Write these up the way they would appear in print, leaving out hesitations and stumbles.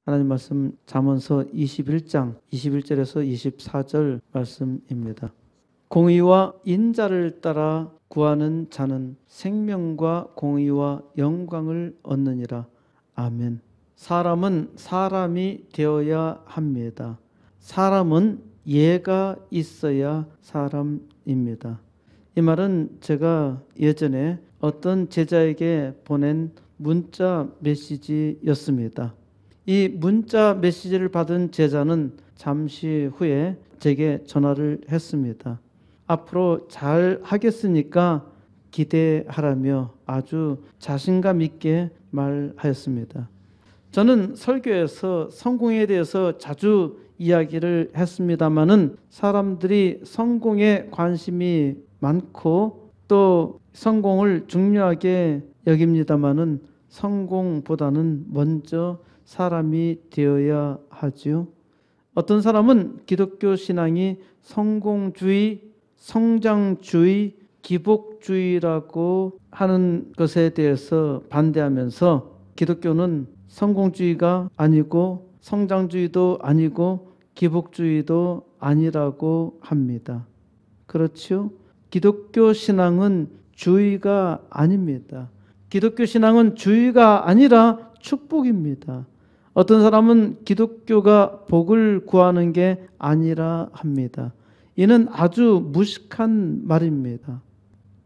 하나님 말씀 잠언서 21장 21절에서 24절 말씀입니다. 공의와 인자를 따라 구하는 자는 생명과 공의와 영광을 얻느니라. 아멘. 사람은 사람이 되어야 합니다. 사람은 예가 있어야 사람입니다. 이 말은 제가 예전에 어떤 제자에게 보낸 문자 메시지였습니다. 이 문자 메시지를 받은 제자는 잠시 후에 제게 전화를 했습니다. 앞으로 잘 하겠으니까 기대하라며 아주 자신감 있게 말하였습니다. 저는 설교에서 성공에 대해서 자주 이야기를 했습니다마는 사람들이 성공에 관심이 많고 또 성공을 중요하게 여깁니다마는 성공보다는 먼저 사람이 되어야 하지요. 어떤 사람은 기독교 신앙이 성공주의, 성장주의, 기복주의라고 하는 것에 대해서 반대하면서 기독교는 성공주의가 아니고 성장주의도 아니고 기복주의도 아니라고 합니다. 그렇죠? 기독교 신앙은 주의가 아닙니다. 기독교 신앙은 주의가 아니라 축복입니다. 어떤 사람은 기독교가 복을 구하는 게 아니라 합니다. 이는 아주 무식한 말입니다.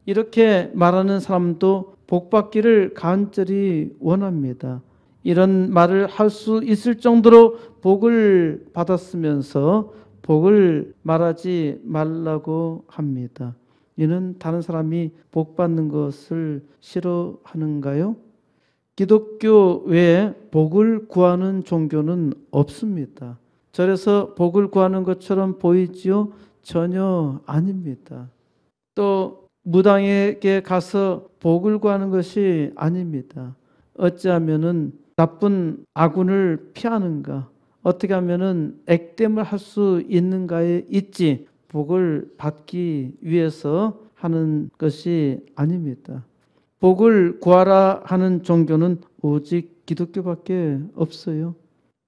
이렇게 말하는 사람도 복받기를 간절히 원합니다. 이런 말을 할 수 있을 정도로 복을 받았으면서 복을 말하지 말라고 합니다. 이는 다른 사람이 복받는 것을 싫어하는가요? 기독교 외에 복을 구하는 종교는 없습니다. 절에서 복을 구하는 것처럼 보이지요? 전혀 아닙니다. 또 무당에게 가서 복을 구하는 것이 아닙니다. 어찌하면은 나쁜 아군을 피하는가? 어떻게 하면은 액땜을 할 수 있는가에 있지 복을 받기 위해서 하는 것이 아닙니다. 복을 구하라 하는 종교는 오직 기독교밖에 없어요.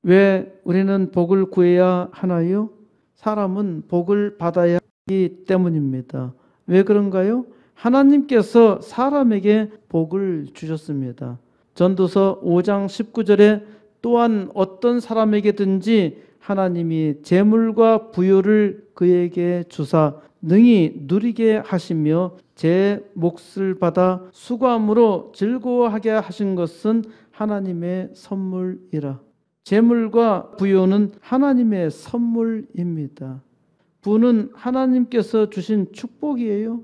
왜 우리는 복을 구해야 하나요? 사람은 복을 받아야 하기 때문입니다. 왜 그런가요? 하나님께서 사람에게 복을 주셨습니다. 전도서 5장 19절에 또한 어떤 사람에게든지 하나님이 재물과 부요를 그에게 주사 능히 누리게 하시며 제 몫을 받아 수고함으로 즐거워하게 하신 것은 하나님의 선물이라. 재물과 부요는 하나님의 선물입니다. 부는 하나님께서 주신 축복이에요.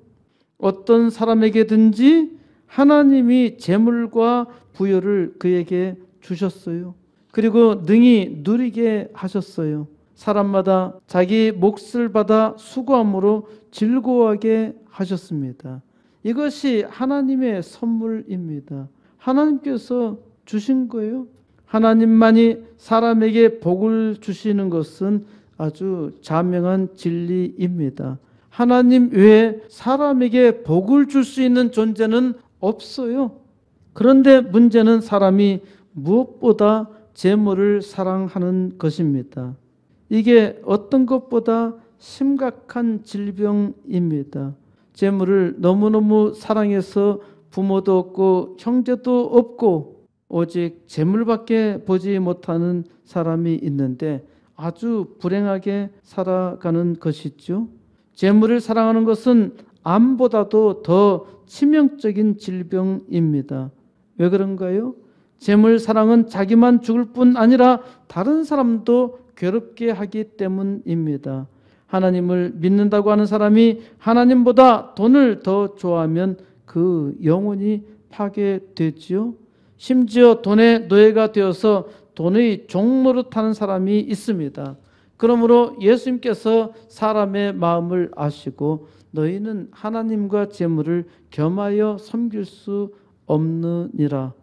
어떤 사람에게든지 하나님이 재물과 부요를 그에게 주셨어요. 그리고 능히 누리게 하셨어요. 사람마다 자기 몫을 받아 수고함으로 즐거워하게 하셨습니다. 이것이 하나님의 선물입니다. 하나님께서 주신 거예요. 하나님만이 사람에게 복을 주시는 것은 아주 자명한 진리입니다. 하나님 외에 사람에게 복을 줄 수 있는 존재는 없어요. 그런데 문제는 사람이 무엇보다 재물을 사랑하는 것입니다. 이게 어떤 것보다 심각한 질병입니다. 재물을 너무너무 사랑해서 부모도 없고 형제도 없고 오직 재물밖에 보지 못하는 사람이 있는데 아주 불행하게 살아가는 것이죠. 재물을 사랑하는 것은 암보다도 더 치명적인 질병입니다. 왜 그런가요? 재물 사랑은 자기만 죽을 뿐 아니라 다른 사람도 괴롭게 하기 때문입니다. 하나님을 믿는다고 하는 사람이 하나님보다 돈을 더 좋아하면 그 영혼이 파괴되지요. 심지어 돈의 노예가 되어서 돈의 종노릇하는 사람이 있습니다. 그러므로 예수님께서 사람의 마음을 아시고 너희는 하나님과 재물을 겸하여 섬길 수 없느니라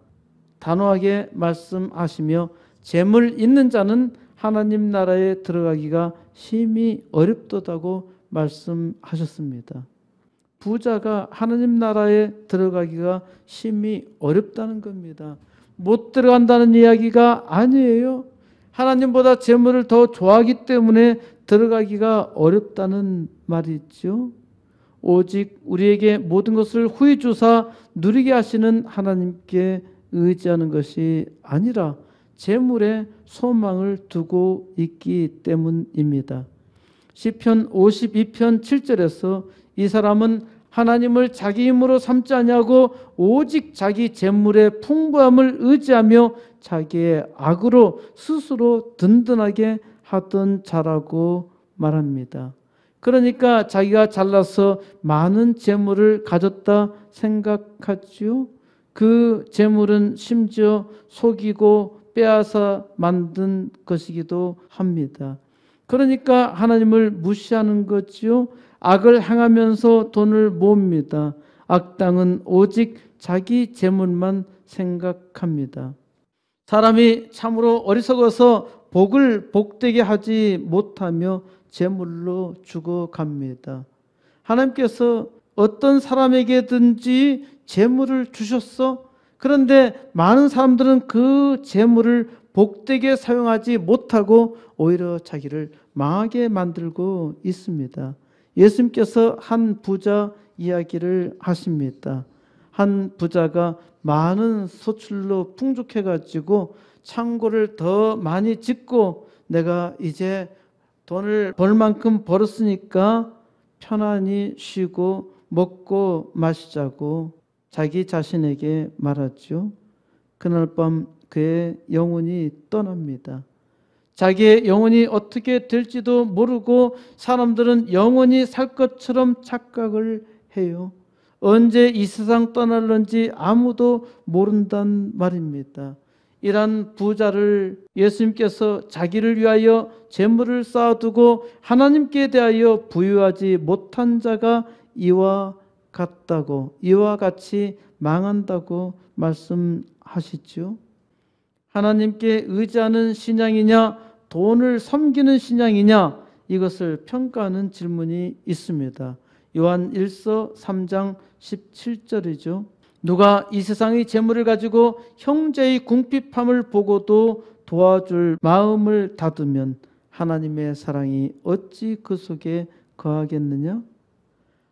단호하게 말씀하시며 재물 있는 자는 하나님 나라에 들어가기가 심히 어렵도다고 말씀하셨습니다. 부자가 하나님 나라에 들어가기가 심히 어렵다는 겁니다. 못 들어간다는 이야기가 아니에요. 하나님보다 재물을 더 좋아하기 때문에 들어가기가 어렵다는 말이죠. 오직 우리에게 모든 것을 후히 주사 누리게 하시는 하나님께 의지하는 것이 아니라 재물에 소망을 두고 있기 때문입니다. 시편 52편 7절에서 이 사람은 하나님을 자기 힘으로 삼지 아니하고 오직 자기 재물의 풍부함을 의지하며 자기의 악으로 스스로 든든하게 하던 자라고 말합니다. 그러니까 자기가 잘나서 많은 재물을 가졌다 생각하지요. 그 재물은 심지어 속이고 빼앗아 만든 것이기도 합니다. 그러니까 하나님을 무시하는 거지요. 악을 행하면서 돈을 모읍니다. 악당은 오직 자기 재물만 생각합니다. 사람이 참으로 어리석어서 복을 복되게 하지 못하며 재물로 죽어갑니다. 하나님께서 어떤 사람에게든지 재물을 주셨어. 그런데 많은 사람들은 그 재물을 복되게 사용하지 못하고 오히려 자기를 망하게 만들고 있습니다. 예수님께서 한 부자 이야기를 하십니다. 한 부자가 많은 소출로 풍족해가지고 창고를 더 많이 짓고 내가 이제 돈을 벌 만큼 벌었으니까 편안히 쉬고 먹고 마시자고 자기 자신에게 말하죠. 그날 밤 그의 영혼이 떠납니다. 자기의 영혼이 어떻게 될지도 모르고 사람들은 영원히 살 것처럼 착각을 해요. 언제 이 세상 떠날는지 아무도 모른단 말입니다. 이런 부자를 예수님께서 자기를 위하여 재물을 쌓아두고 하나님께 대하여 부유하지 못한 자가 이와 같다고, 이와 같이 망한다고 말씀하시죠. 하나님께 의지하는 신앙이냐 돈을 섬기는 신앙이냐 이것을 평가하는 질문이 있습니다. 요한 1서 3장 17절이죠. 누가 이 세상의 재물을 가지고 형제의 궁핍함을 보고도 도와줄 마음을 닫으면 하나님의 사랑이 어찌 그 속에 거하겠느냐?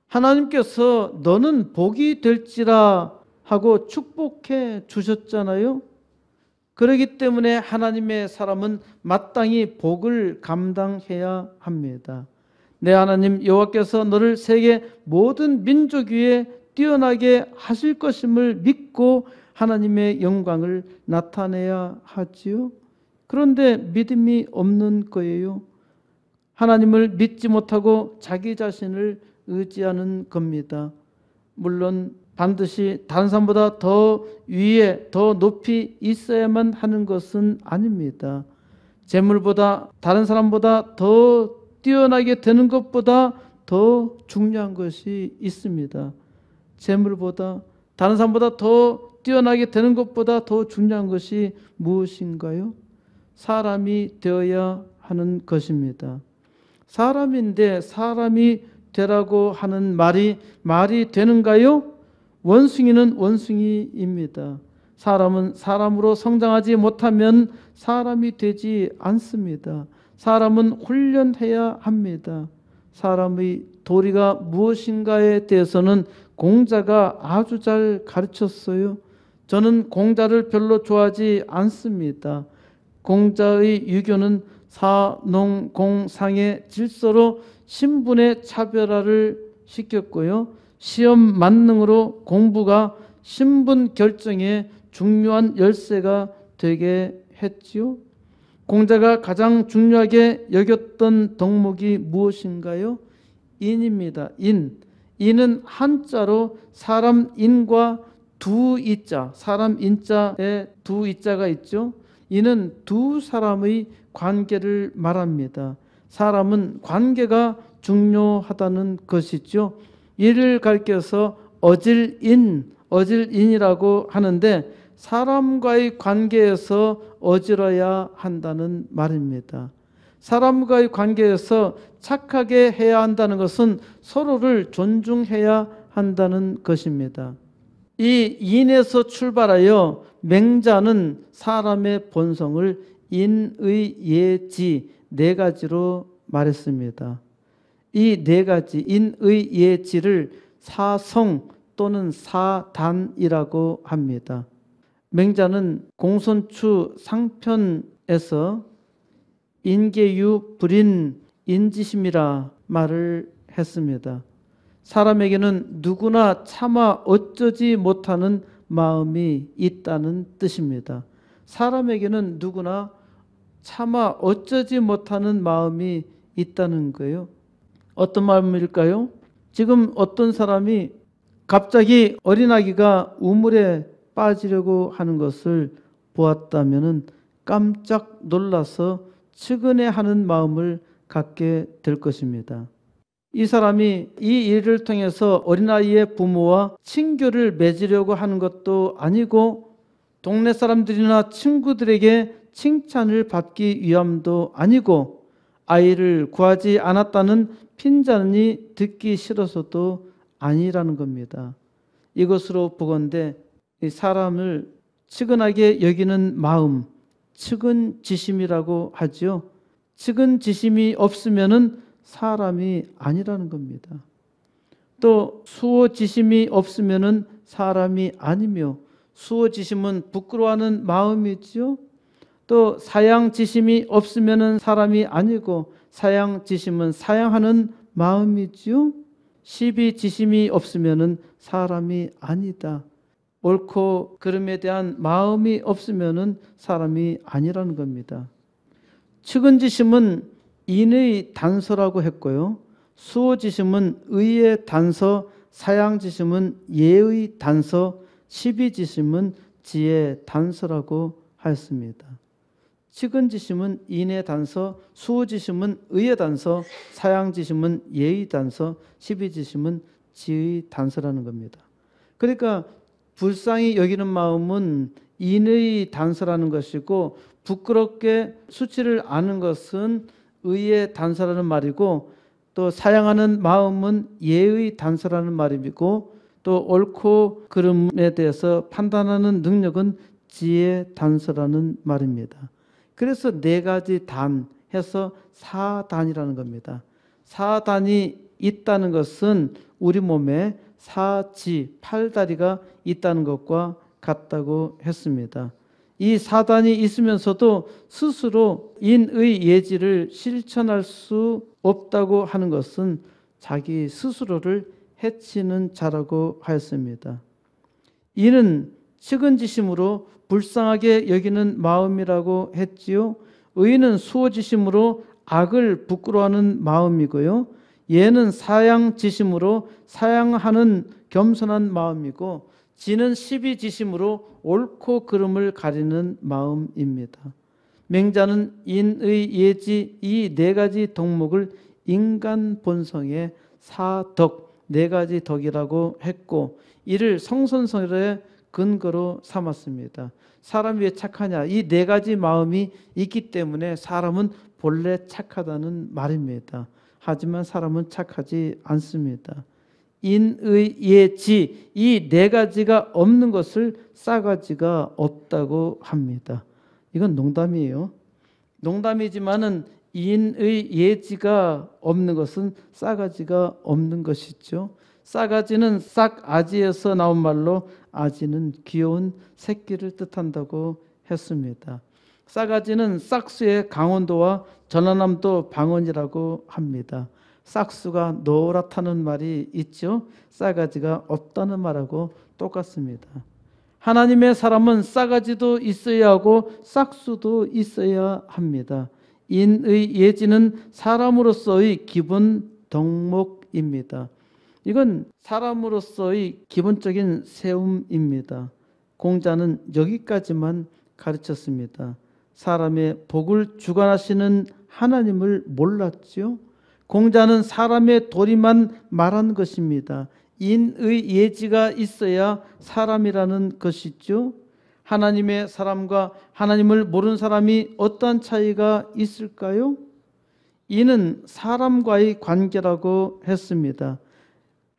하나님께서 너는 복이 될지라 하고 축복해 주셨잖아요. 그렇기 때문에 하나님의 사람은 마땅히 복을 감당해야 합니다. 내 하나님 여호와께서 너를 세계 모든 민족 위에 뛰어나게 하실 것임을 믿고 하나님의 영광을 나타내야 하지요. 그런데 믿음이 없는 거예요. 하나님을 믿지 못하고 자기 자신을 의지하는 겁니다. 물론 반드시 다른 사람보다 더 위에 더 높이 있어야만 하는 것은 아닙니다. 재물보다 다른 사람보다 더 뛰어나게 되는 것보다 더 중요한 것이 있습니다. 재물보다 다른 사람보다 더 뛰어나게 되는 것보다 더 중요한 것이 무엇인가요? 사람이 되어야 하는 것입니다. 사람인데 사람이 되라고 하는 말이 되는가요? 원숭이는 원숭이입니다. 사람은 사람으로 성장하지 못하면 사람이 되지 않습니다. 사람은 훈련해야 합니다. 사람의 도리가 무엇인가에 대해서는 공자가 아주 잘 가르쳤어요. 저는 공자를 별로 좋아하지 않습니다. 공자의 유교는 사농공상의 질서로 신분의 차별화를 시켰고요. 시험 만능으로 공부가 신분 결정에 중요한 열쇠가 되게 했지요. 공자가 가장 중요하게 여겼던 덕목이 무엇인가요? 인입니다. 인은 한자로 사람 인과 두 이자, 사람 인자에 두 이자가 있죠. 이는 두 사람의 관계를 말합니다. 사람은 관계가 중요하다는 것이죠. 이를 가리켜서 어질인이라고 하는데 사람과의 관계에서 어지러야 한다는 말입니다. 사람과의 관계에서 착하게 해야 한다는 것은 서로를 존중해야 한다는 것입니다. 이 인에서 출발하여 맹자는 사람의 본성을 인의, 예지 네 가지로 말했습니다. 이 네 가지 인의, 예지를 사성 또는 사단이라고 합니다. 맹자는 공손추 상편에서 인계유 불인 인지심이라 말을 했습니다. 사람에게는 누구나 차마 어쩌지 못하는 마음이 있다는 뜻입니다. 사람에게는 누구나 차마 어쩌지 못하는 마음이 있다는 거예요. 어떤 마음일까요? 지금 어떤 사람이 갑자기 어린아기가 우물에 빠지려고 하는 것을 보았다면 깜짝 놀라서 측은해하는 마음을 갖게 될 것입니다. 이 사람이 이 일을 통해서 어린아이의 부모와 친교를 맺으려고 하는 것도 아니고 동네 사람들이나 친구들에게 칭찬을 받기 위함도 아니고 아이를 구하지 않았다는 핀잔이 듣기 싫어서도 아니라는 겁니다. 이것으로 보건대 사람을 측은하게 여기는 마음, 측은지심이라고 하죠. 측은지심이 없으면은 사람이 아니라는 겁니다. 또 수호지심이 없으면은 사람이 아니며, 수호지심은 부끄러워하는 마음이지요. 또 사양지심이 없으면은 사람이 아니고, 사양지심은 사양하는 마음이지요. 시비지심이 없으면은 사람이 아니다. 옳고 그름에 대한 마음이 없으면은 사람이 아니라는 겁니다. 측은지심은 인의 단서라고 했고요. 수호지심은 의의 단서, 사양지심은 예의 단서, 시비지심은 지혜의 단서라고 하였습니다. 측은지심은 인의 단서, 수호지심은 의의 단서, 사양지심은 예의 단서, 시비지심은 지혜의 단서라는 겁니다. 그러니까 불쌍히 여기는 마음은 인의 단서라는 것이고, 부끄럽게 수치를 아는 것은 의의 단서라는 말이고, 또 사양하는 마음은 예의 단서라는 말이고, 또 옳고 그름에 대해서 판단하는 능력은 지혜의 단서라는 말입니다. 그래서 네 가지 단 해서 사단이라는 겁니다. 사단이 있다는 것은 우리 몸에 사지, 팔다리가 있다는 것과 같다고 했습니다. 이 사단이 있으면서도 스스로 인의 예지를 실천할 수 없다고 하는 것은 자기 스스로를 해치는 자라고 하였습니다. 이는 측은지심으로 불쌍하게 여기는 마음이라고 했지요. 의는 수호지심으로 악을 부끄러워하는 마음이고요. 예는 사양지심으로 사양하는 겸손한 마음이고, 지는 시비지심으로 옳고 그름을 가리는 마음입니다. 맹자는 인의 예지 이 네 가지 덕목을 인간 본성의 사덕, 네 가지 덕이라고 했고, 이를 성선설의 근거로 삼았습니다. 사람이 왜 착하냐? 이 네 가지 마음이 있기 때문에 사람은 본래 착하다는 말입니다. 하지만 사람은 착하지 않습니다. 인의 예지 이 네 가지가 없는 것을 싸가지가 없다고 합니다. 이건 농담이에요. 농담이지만은 인의 예지가 없는 것은 싸가지가 없는 것이죠. 싸가지는 싹아지에서 나온 말로, 아지는 귀여운 새끼를 뜻한다고 했습니다. 싸가지는 싹수의 강원도와 전라남도 방언이라고 합니다. 싹수가 노랗다는 말이 있죠. 싸가지가 없다는 말하고 똑같습니다. 하나님의 사람은 싸가지도 있어야 하고 싹수도 있어야 합니다. 인의 예지는 사람으로서의 기본 덕목입니다. 이건 사람으로서의 기본적인 세움입니다. 공자는 여기까지만 가르쳤습니다. 사람의 복을 주관하시는 하나님을 몰랐죠. 공자는 사람의 도리만 말한 것입니다. 인의 예지가 있어야 사람이라는 것이죠. 하나님의 사람과 하나님을 모르는 사람이 어떠한 차이가 있을까요? 이는 사람과의 관계라고 했습니다.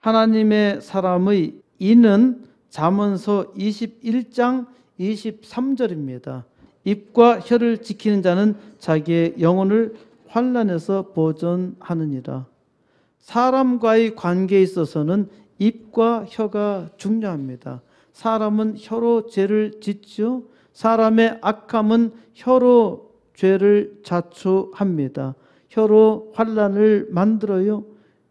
하나님의 사람의 이는 잠언서 21장 23절입니다. 입과 혀를 지키는 자는 자기의 영혼을 환난에서 보존하느니라. 사람과의 관계에 있어서는 입과 혀가 중요합니다. 사람은 혀로 죄를 짓죠. 사람의 악함은 혀로 죄를 자초합니다. 혀로 환난을 만들어요.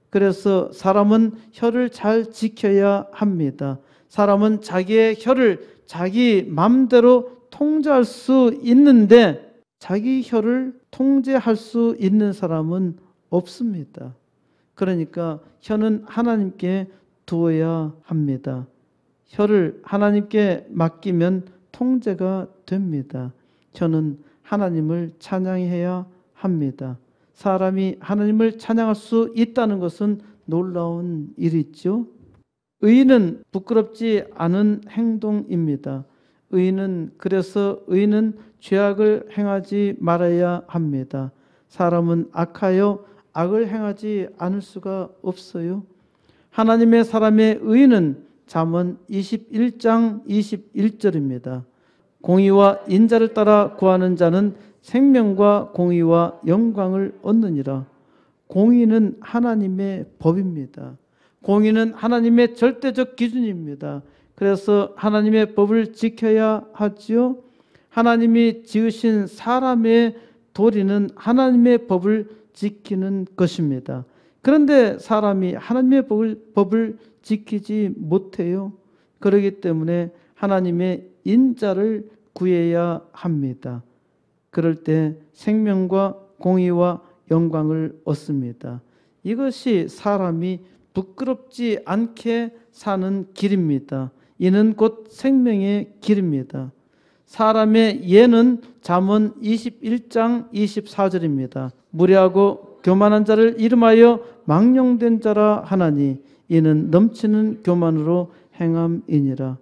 그래서 사람은 혀를 잘 지켜야 합니다. 사람은 자기의 혀를 자기 마음대로 통제할 수 있는데 자기 혀를 통제할 수 있는 사람은 없습니다. 그러니까 혀는 하나님께 두어야 합니다. 혀를 하나님께 맡기면 통제가 됩니다. 혀는 하나님을 찬양해야 합니다. 사람이 하나님을 찬양할 수 있다는 것은 놀라운 일이죠. 의는 부끄럽지 않은 행동입니다. 그래서 의는 죄악을 행하지 말아야 합니다. 사람은 악하여 악을 행하지 않을 수가 없어요. 하나님의 사람의 의는 잠언 21장 21절입니다. 공의와 인자를 따라 구하는 자는 생명과 공의와 영광을 얻느니라. 공의는 하나님의 법입니다. 공의는 하나님의 절대적 기준입니다. 그래서 하나님의 법을 지켜야 하지요. 하나님이 지으신 사람의 도리는 하나님의 법을 지키는 것입니다. 그런데 사람이 하나님의 법을 지키지 못해요. 그렇기 때문에 하나님의 인자를 구해야 합니다. 그럴 때 생명과 공의와 영광을 얻습니다. 이것이 사람이 부끄럽지 않게 사는 길입니다. 이는 곧 생명의 길입니다. 사람의 예는 잠언 21장 24절입니다. 무례하고 교만한 자를 이름하여 망령된 자라 하나니 이는 넘치는 교만으로 행함이니라.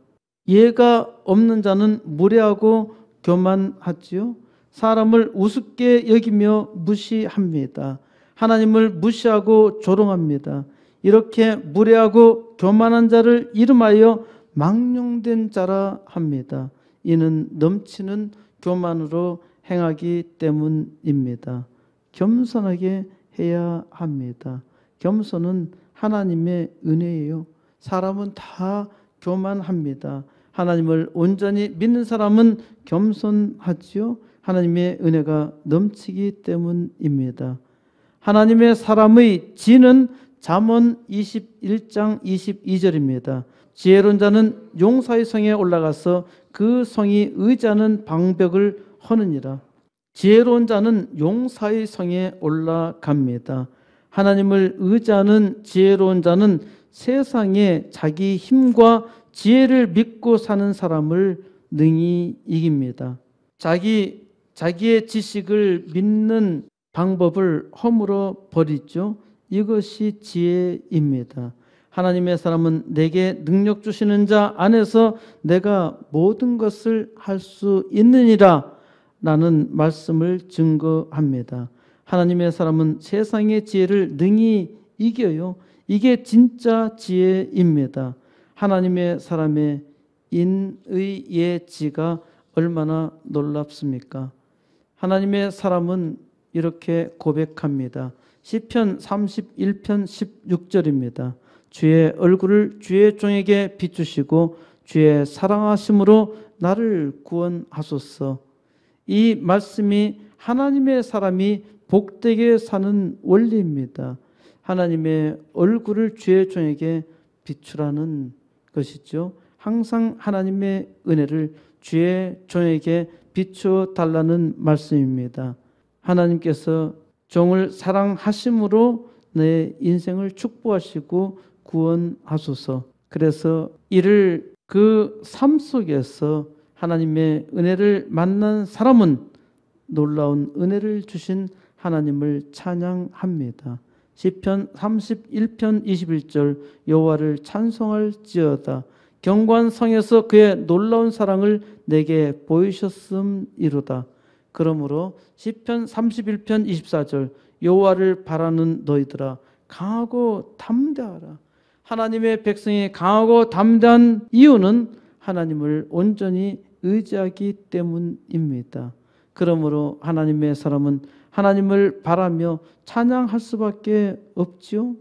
예가 없는 자는 무례하고 교만하지요. 사람을 우습게 여기며 무시합니다. 하나님을 무시하고 조롱합니다. 이렇게 무례하고 교만한 자를 이름하여 망령된 자라 합니다. 이는 넘치는 교만으로 행하기 때문입니다. 겸손하게 해야 합니다. 겸손은 하나님의 은혜예요. 사람은 다 교만합니다. 하나님을 온전히 믿는 사람은 겸손하지요. 하나님의 은혜가 넘치기 때문입니다. 하나님의 사람의 지는 잠언 21장 22절입니다. 지혜로운 자는 용사의 성에 올라가서 그 성이 의지하는 방벽을 허느니라. 지혜로운 자는 용사의 성에 올라갑니다. 하나님을 의지하는 지혜로운 자는 세상에 자기 힘과 지혜를 믿고 사는 사람을 능히 이깁니다. 자기의 지식을 믿는 방법을 허물어 버리죠. 이것이 지혜입니다. 하나님의 사람은 내게 능력 주시는 자 안에서 내가 모든 것을 할 수 있느니라 라는 말씀을 증거합니다. 하나님의 사람은 세상의 지혜를 능히 이겨요. 이게 진짜 지혜입니다. 하나님의 사람의 인의 지가 얼마나 놀랍습니까? 하나님의 사람은 이렇게 고백합니다. 시편 31편 16절입니다. 주의 얼굴을 주의 종에게 비추시고 주의 사랑하심으로 나를 구원하소서. 이 말씀이 하나님의 사람이 복되게 사는 원리입니다. 하나님의 얼굴을 주의 종에게 비추라는 것이죠. 항상 하나님의 은혜를 주의 종에게 비추어 달라는 말씀입니다. 하나님께서 종을 사랑하심으로 내 인생을 축복하시고 구원하소서. 그래서 이를 그 삶 속에서 하나님의 은혜를 만난 사람은 놀라운 은혜를 주신 하나님을 찬양합니다. 시편 31편 21절 여호와를 찬송할지어다. 경관 성에서 그의 놀라운 사랑을 내게 보이셨음이로다. 그러므로 시편 31편 24절 여호와를 바라는 너희들아 강하고 담대하라. 하나님의 백성이 강하고 담대한 이유는 하나님을 온전히 의지하기 때문입니다. 그러므로 하나님의 사람은 하나님을 바라며 찬양할 수밖에 없지요.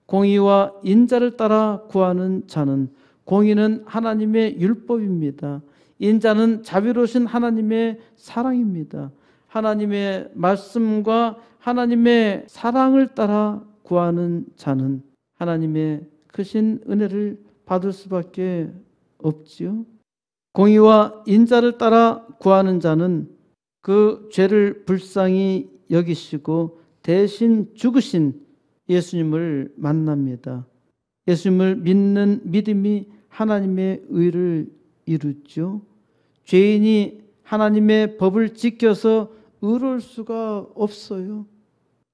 공의와 인자를 따라 구하는 자는, 공의는 하나님의 율법입니다. 인자는 자비로우신 하나님의 사랑입니다. 하나님의 말씀과 하나님의 사랑을 따라 구하는 자는 하나님의 크신 은혜를 받을 수밖에 없지요. 공의와 인자를 따라 구하는 자는 그 죄를 불쌍히 여기시고 대신 죽으신 예수님을 만납니다. 예수님을 믿는 믿음이 하나님의 의를 이루죠. 죄인이 하나님의 법을 지켜서 의로울 수가 없어요.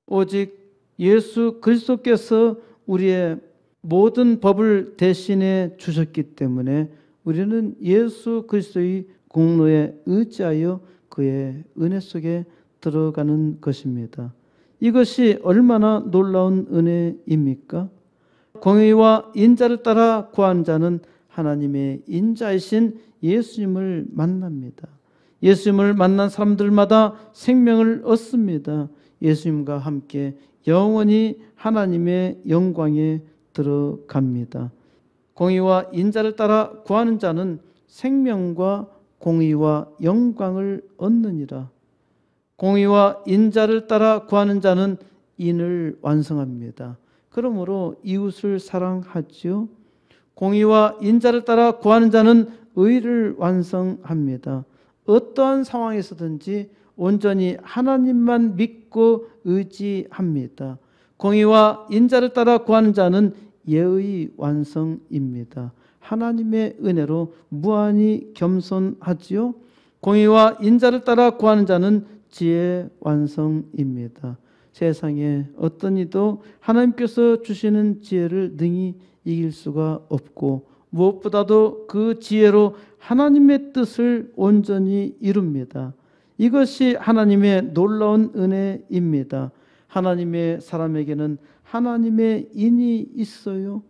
오직 예수 그리스도께서 우리의 모든 법을 대신해 주셨기 때문에 우리는 예수 그리스도의 공로에 의지하여 그의 은혜 속에 들어가는 것입니다. 이것이 얼마나 놀라운 은혜입니까? 공의와 인자를 따라 구하는 자는 하나님의 인자이신 예수님을 만납니다. 예수님을 만난 사람들마다 생명을 얻습니다. 예수님과 함께 영원히 하나님의 영광에 들어갑니다. 공의와 인자를 따라 구하는 자는 생명과 공의와 영광을 얻느니라. 공의와 인자를 따라 구하는 자는 인을 완성합니다. 그러므로 이웃을 사랑하지요. 공의와 인자를 따라 구하는 자는 의를 완성합니다. 어떠한 상황에서든지 온전히 하나님만 믿고 의지합니다. 공의와 인자를 따라 구하는 자는 예의 완성입니다. 하나님의 은혜로 무한히 겸손하지요. 공의와 인자를 따라 구하는 자는 지혜 완성입니다. 세상에 어떤 이도 하나님께서 주시는 지혜를 능히 이길 수가 없고 무엇보다도 그 지혜로 하나님의 뜻을 온전히 이룹니다. 이것이 하나님의 놀라운 은혜입니다. 하나님의 사람에게는 하나님의 인이 있어요.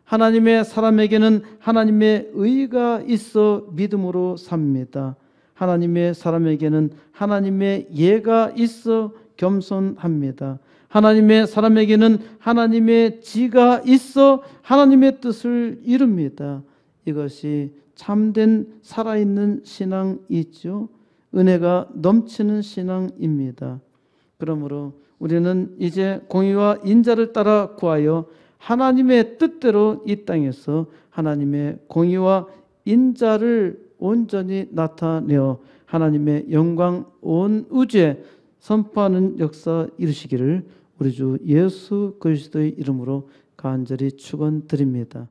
하나님의 사람에게는 하나님의 의가 있어 믿음으로 삽니다. 하나님의 사람에게는 하나님의 예가 있어 겸손합니다. 하나님의 사람에게는 하나님의 지가 있어 하나님의 뜻을 이룹니다. 이것이 참된 살아있는 신앙이죠. 은혜가 넘치는 신앙입니다. 그러므로 우리는 이제 공의와 인자를 따라 구하여 하나님의 뜻대로 이 땅에서 하나님의 공의와 인자를 온전히 나타내어 하나님의 영광 온 우주에 선포하는 역사 이루시기를 우리 주 예수 그리스도의 이름으로 간절히 축원드립니다.